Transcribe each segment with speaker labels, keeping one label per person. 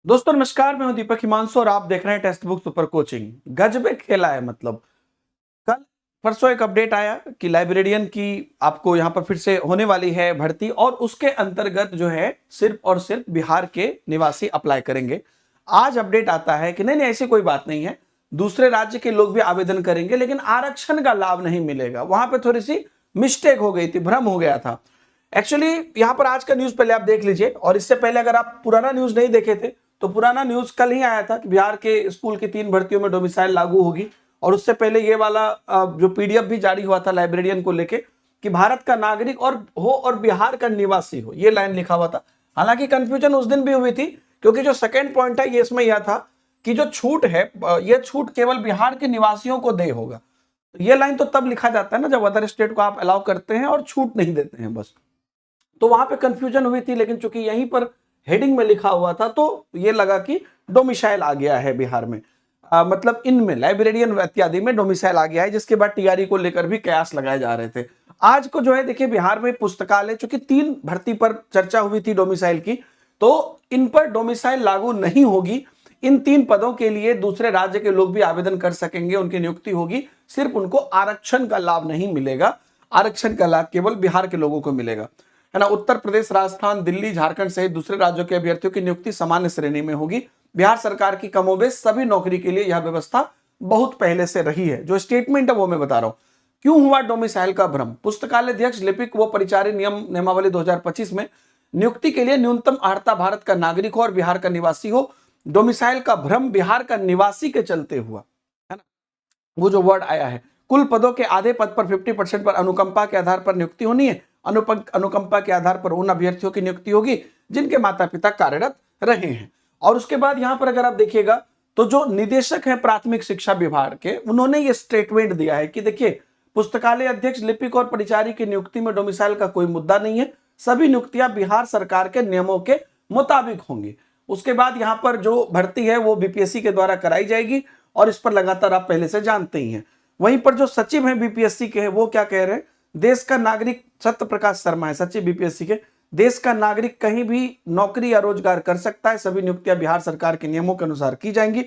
Speaker 1: दोस्तों नमस्कार, मैं हूं दीपक हिमांशु और आप देख रहे हैं टेक्स्ट बुक सुपर कोचिंग। गजबे खेला है। मतलब कल परसों एक अपडेट आया कि लाइब्रेरियन की आपको यहां पर फिर से होने वाली है भर्ती और उसके अंतर्गत जो है सिर्फ और सिर्फ बिहार के निवासी अप्लाई करेंगे। आज अपडेट आता है कि नहीं नहीं ऐसी कोई बात नहीं है, दूसरे राज्य के लोग भी आवेदन करेंगे लेकिन आरक्षण का लाभ नहीं मिलेगा। वहां पर थोड़ी सी मिस्टेक हो गई थी, भ्रम हो गया था। एक्चुअली यहां पर आज का न्यूज पहले आप देख लीजिए, और इससे पहले अगर आप पुराना न्यूज नहीं देखे थे तो पुराना न्यूज कल ही आया था कि बिहार के स्कूल की 3 भर्तियों में डोमिसाइल लागू होगी। और उससे पहले ये वाला जो पीडीएफ भी जारी हुआ था लाइब्रेरियन को लेके कि भारत का नागरिक और बिहार का निवासी हो, ये लाइन लिखा हुआ था। हालांकि कंफ्यूजन उस दिन भी हुई थी क्योंकि जो सेकेंड पॉइंट है ये इसमें यह था कि जो छूट है ये छूट केवल बिहार के निवासियों को दे होगा। ये लाइन तो तब लिखा जाता है ना जब अदर स्टेट को आप अलाउ करते हैं और छूट नहीं देते हैं बस। तो वहां पे कंफ्यूजन हुई थी, लेकिन चूंकि यहीं पर हेडिंग में लिखा हुआ था तो ये लगा कि डोमिसाइल आ गया है बिहार में। मतलब इनमें लाइब्रेरियन इत्यादि में डोमिसाइल आ गया है, जिसके बाद टीआरई को लेकर भी कयास लगाए जा रहे थे। आज को जो है देखिए बिहार में पुस्तकालय, चूंकि 3 भर्ती पर चर्चा हुई थी डोमिसाइल की, तो इन पर डोमिसाइल लागू नहीं होगी। इन 3 पदों के लिए दूसरे राज्य के लोग भी आवेदन कर सकेंगे, उनकी नियुक्ति होगी, सिर्फ उनको आरक्षण का लाभ नहीं मिलेगा। आरक्षण का लाभ केवल बिहार के लोगों को मिलेगा, है ना। उत्तर प्रदेश, राजस्थान, दिल्ली, झारखंड सहित दूसरे राज्यों के अभ्यर्थियों की नियुक्ति सामान्य श्रेणी में होगी। बिहार सरकार की कमोबेश सभी नौकरी के लिए यह व्यवस्था बहुत पहले से रही है। जो स्टेटमेंट है वो मैं बता रहा हूं। क्यों हुआ डोमिसाइल का भ्रम? पुस्तकालय अध्यक्ष, लिपिक व परिचारी नियमावली 2025 में नियुक्ति के लिए न्यूनतम अर्हता भारत का नागरिक हो और बिहार का निवासी हो। डोमिसाइल का भ्रम बिहार का निवासी के चलते हुआ, है ना। वो जो वर्ड आया है, कुल पदों के आधे पद पर 50% पर अनुकंपा के आधार पर नियुक्ति होनी है। अनुकंपा के आधार पर उन अभ्यर्थियों की नियुक्ति होगी जिनके माता पिता कार्यरत रहे हैं। और उसके बाद यहां पर अगर आप देखिएगा तो जो निदेशक हैं प्राथमिक शिक्षा विभाग के, उन्होंने ये स्टेटमेंट दिया है कि देखिए पुस्तकालय अध्यक्ष, लिपिक और परिचारी की नियुक्ति में डोमिसाइल का कोई मुद्दा नहीं है। सभी नियुक्तियां बिहार सरकार के नियमों के मुताबिक होंगी। उसके बाद यहां पर जो भर्ती है वो बीपीएससी के द्वारा कराई जाएगी और इस पर लगातार आप पहले से जानते ही हैं। वहीं पर जो सचिव हैं बीपीएससी के, वो क्या कह रहे हैं? देश का नागरिक, सत्य प्रकाश शर्मा है सचिव बीपीएससी के, देश का नागरिक कहीं भी नौकरी या रोजगार कर सकता है। सभी नियुक्तियां बिहार सरकार के नियमों के अनुसार की जाएंगी।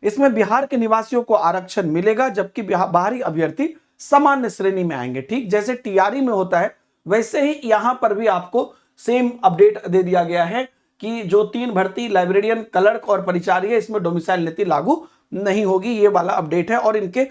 Speaker 1: इसमें बिहार के निवासियों को आरक्षण मिलेगा, जबकि बाहरी अभ्यर्थी सामान्य श्रेणी में आएंगे। ठीक जैसे टीआरई में होता है वैसे ही यहां पर भी आपको सेम अपडेट दे दिया गया है कि जो 3 भर्ती लाइब्रेरियन, क्लर्क और परिचारी है, इसमें डोमिसाइल नीति लागू नहीं होगी। ये वाला अपडेट है और इनके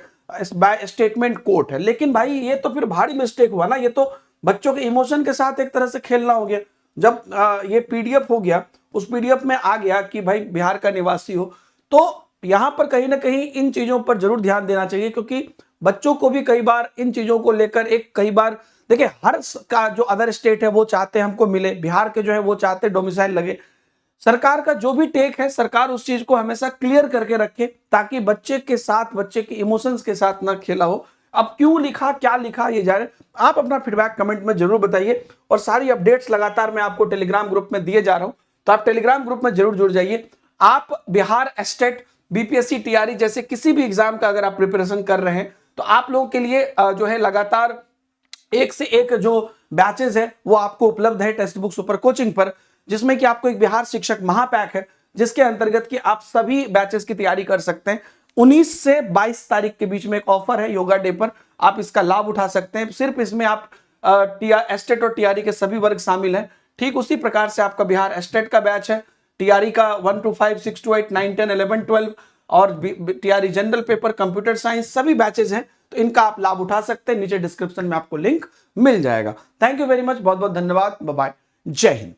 Speaker 1: बाय स्टेटमेंट कोर्ट है। लेकिन भाई ये तो फिर भारी मिस्टेक हुआ ना, ये तो बच्चों के इमोशन के साथ एक तरह से खेलना हो गया। जब ये पीडीएफ हो गया, उस पीडीएफ में आ गया कि भाई बिहार का निवासी हो, तो यहां पर कहीं ना कहीं इन चीजों पर जरूर ध्यान देना चाहिए, क्योंकि बच्चों को भी कई बार इन चीजों को लेकर कई बार देखिए हर का जो अदर स्टेट है वो चाहते हैं हमको मिले, बिहार के जो है वो चाहते हैं डोमिसाइल लगे। सरकार का जो भी टेक है, सरकार उस चीज को हमेशा क्लियर करके रखे ताकि बच्चे के साथ, बच्चे के इमोशंस के साथ ना खेला हो। अब क्यों लिखा, क्या लिखा, ये जाने। आप अपना फीडबैक कमेंट में जरूर बताइए और सारी अपडेट्स लगातार मैं आपको टेलीग्राम ग्रुप में दिए जा रहा हूं, तो आप टेलीग्राम ग्रुप में जरूर जुड़ जाइए। आप बिहार स्टेट, बीपीएससी, टीआरई जैसे किसी भी एग्जाम का अगर आप प्रिपरेशन कर रहे हैं तो आप लोगों के लिए जो है लगातार एक से एक जो बैचेस है वो आपको उपलब्ध है टेक्स्ट बुक सुपर कोचिंग पर, जिसमें कि आपको एक बिहार शिक्षक महापैक है जिसके अंतर्गत कि आप सभी बैचेस की तैयारी कर सकते हैं। 19 से 22 तारीख के बीच में एक ऑफर है योगा डे पर, आप इसका लाभ उठा सकते हैं। सिर्फ इसमें आप एस्टेट और टीआरई के सभी वर्ग शामिल हैं। ठीक उसी प्रकार से आपका बिहार एस्टेट का बैच है, टीआरई का 1 to 5, 6 to 8, 9, 10, 11, 12 और TRE general paper, computer science, सभी बैचेस हैं, तो इनका आप लाभ उठा सकते हैं। नीचे डिस्क्रिप्शन में आपको लिंक मिल जाएगा। थैंक यू वेरी मच, बहुत बहुत धन्यवाद, बाय बाय, जय हिंद।